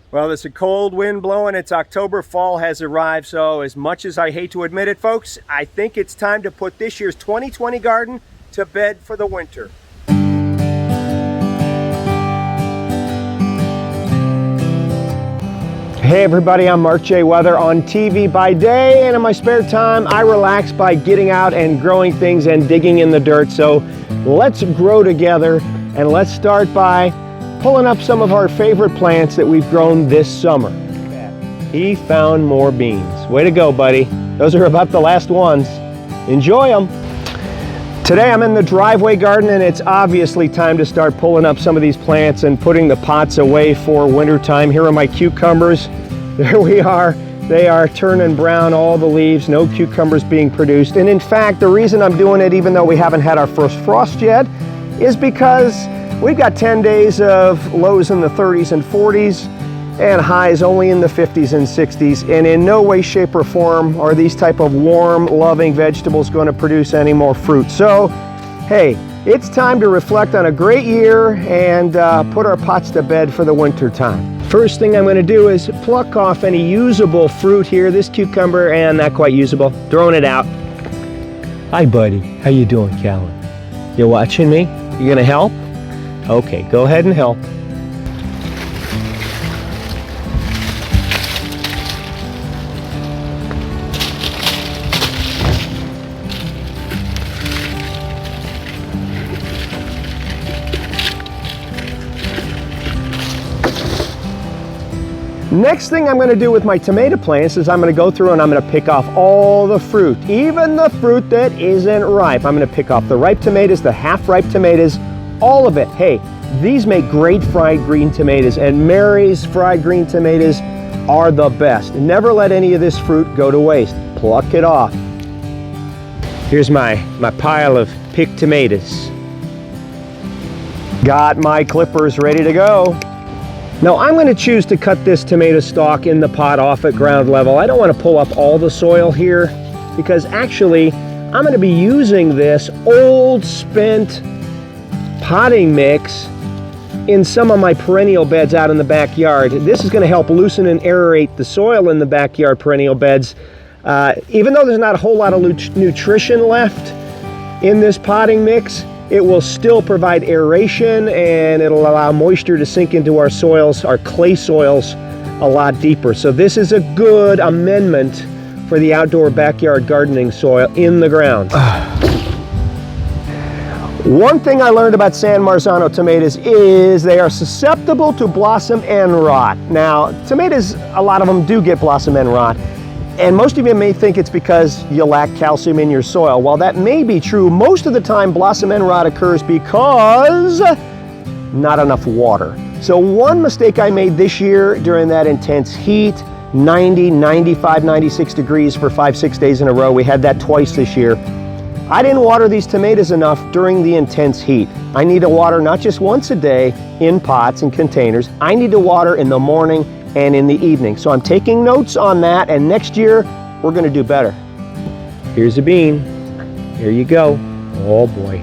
Well, there's a cold wind blowing. It's October. Fall has arrived. So as much as I hate to admit it, folks, I think it's time to put this year's 2020 garden to bed for the winter. Hey everybody, I'm Mark J. Weather on TV by day, and in my spare time I relax by getting out and growing things and digging in the dirt. So let's grow together, and let's start by pulling up some of our favorite plants that we've grown this summer. He found more beans. Way to go, buddy. Those are about the last ones. Enjoy them. Today I'm in the driveway garden, and it's obviously time to start pulling up some of these plants and putting the pots away for winter time. Here are my cucumbers. There we are. They are turning brown, all the leaves, no cucumbers being produced. And in fact, the reason I'm doing it, even though we haven't had our first frost yet, is because we've got 10 days of lows in the 30s and 40s and highs only in the 50s and 60s. And in no way, shape, or form are these type of warm, loving vegetables going to produce any more fruit. So, hey, it's time to reflect on a great year and put our pots to bed for the winter time. First thing I'm going to do is pluck off any usable fruit here. This cucumber, and not quite usable. Throwing it out. Hi, buddy. How you doing, Callan? You watching me? You going to help? Okay, go ahead and help. Next thing I'm going to do with my tomato plants is I'm going to go through and I'm going to pick off all the fruit, even the fruit that isn't ripe. I'm going to pick off the ripe tomatoes, the half-ripe tomatoes, all of it. Hey, these make great fried green tomatoes, and Mary's fried green tomatoes are the best. Never let any of this fruit go to waste. Pluck it off. Here's my pile of picked tomatoes. Got my clippers ready to go. Now I'm going to choose to cut this tomato stalk in the pot off at ground level. I don't want to pull up all the soil here because actually I'm going to be using this old spent potting mix in some of my perennial beds out in the backyard. This is going to help loosen and aerate the soil in the backyard perennial beds. Even though there's not a whole lot of nutrition left in this potting mix, it will still provide aeration, and it'll allow moisture to sink into our soils, our clay soils, a lot deeper. So this is a good amendment for the outdoor backyard gardening soil in the ground. One thing I learned about San Marzano tomatoes is they are susceptible to blossom end rot. Now, tomatoes, a lot of them do get blossom end rot. And most of you may think it's because you lack calcium in your soil. While that may be true, most of the time blossom end rot occurs because not enough water. So one mistake I made this year during that intense heat, 90, 95, 96 degrees for 5-6 days in a row, we had that twice this year. I didn't water these tomatoes enough during the intense heat. I need to water not just once a day in pots and containers. I need to water in the morning and in the evening. So I'm taking notes on that, and next year we're going to do better. Here's a bean. Here you go. Oh boy.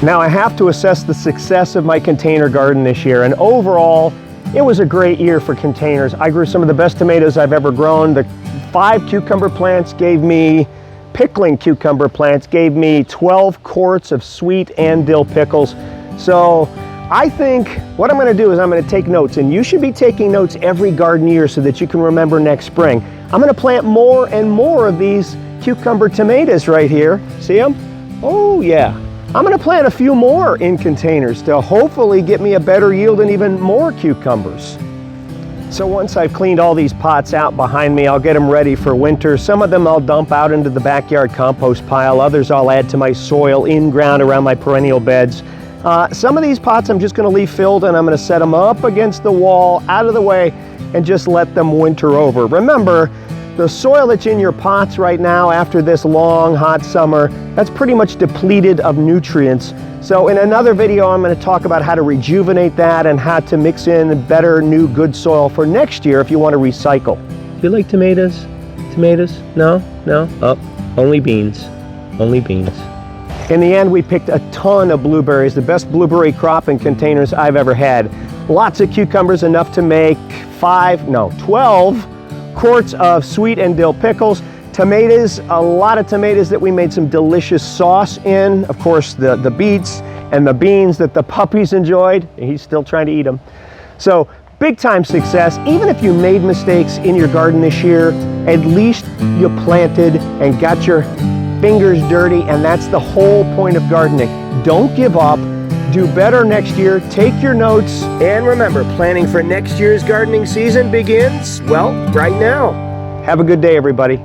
Now I have to assess the success of my container garden this year, and overall it was a great year for containers. I grew some of the best tomatoes I've ever grown. The 5 cucumber plants gave me, pickling cucumber plants gave me 12 quarts of sweet and dill pickles. So I think what I'm going to do is I'm going to take notes, and you should be taking notes every garden year so that you can remember next spring. I'm going to plant more and more of these cucumber tomatoes right here. See them? Oh yeah. I'm going to plant a few more in containers to hopefully get me a better yield and even more cucumbers. So once I've cleaned all these pots out behind me, I'll get them ready for winter. Some of them I'll dump out into the backyard compost pile. Others I'll add to my soil in ground around my perennial beds. Some of these pots I'm just going to leave filled, and I'm going to set them up against the wall, out of the way, and just let them winter over. Remember, the soil that's in your pots right now after this long, hot summer, that's pretty much depleted of nutrients. So in another video, I'm going to talk about how to rejuvenate that and how to mix in better, new, good soil for next year if you want to recycle. Do you like tomatoes? Tomatoes? No? No? Oh, only beans. Only beans. In the end, we picked a ton of blueberries, the best blueberry crop in containers I've ever had. Lots of cucumbers, enough to make 12 quarts of sweet and dill pickles. Tomatoes, a lot of tomatoes that we made some delicious sauce in. Of course, the beets and the beans that the puppies enjoyed. He's still trying to eat them. So big time success. Even if you made mistakes in your garden this year, at least you planted and got your fingers dirty, and that's the whole point of gardening. Don't give up. Do better next year. Take your notes. And remember, planning for next year's gardening season begins, well, right now. Have a good day, everybody.